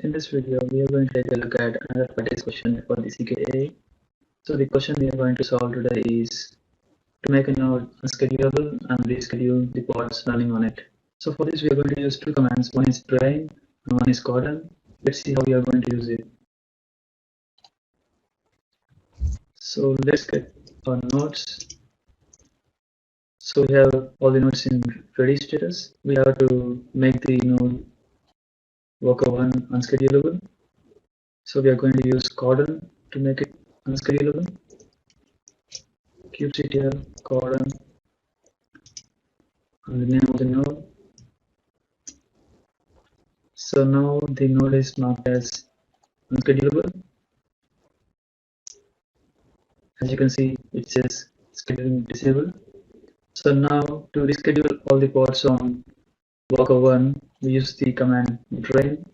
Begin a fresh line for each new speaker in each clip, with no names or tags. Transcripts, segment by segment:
In this video, we are going to take a look at another practice question for the CKA. So the question we are going to solve today is to make a node unschedulable and reschedule the pods running on it. So for this, we are going to use two commands. One is drain and one is cordon. Let's see how we are going to use it. So let's get our nodes. So we have all the nodes in ready status. We have to make the node worker1 unschedulable. So we are going to use cordon to make it unschedulable. kubectl cordon and the name of the node. So now the node is marked as unschedulable. As you can see, it says scheduling disabled. So now to reschedule all the pods on worker 1, we use the command drain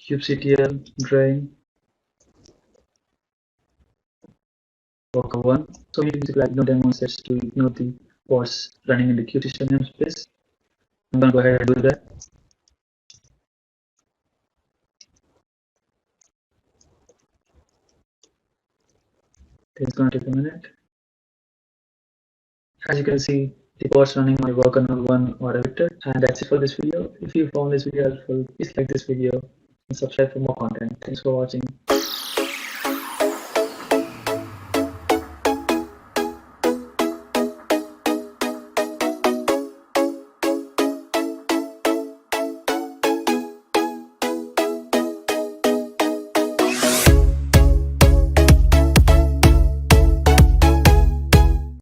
kubectl drain worker 1. So we use the no demo sets to ignore the pods running in the queue system namespace. I'm going to go ahead and do that. It's going to take a minute. As you can see, the pods running my worker node 1 are evicted, and that's it for this video. If you found this video helpful, please like this video and subscribe for more content. Thanks for watching.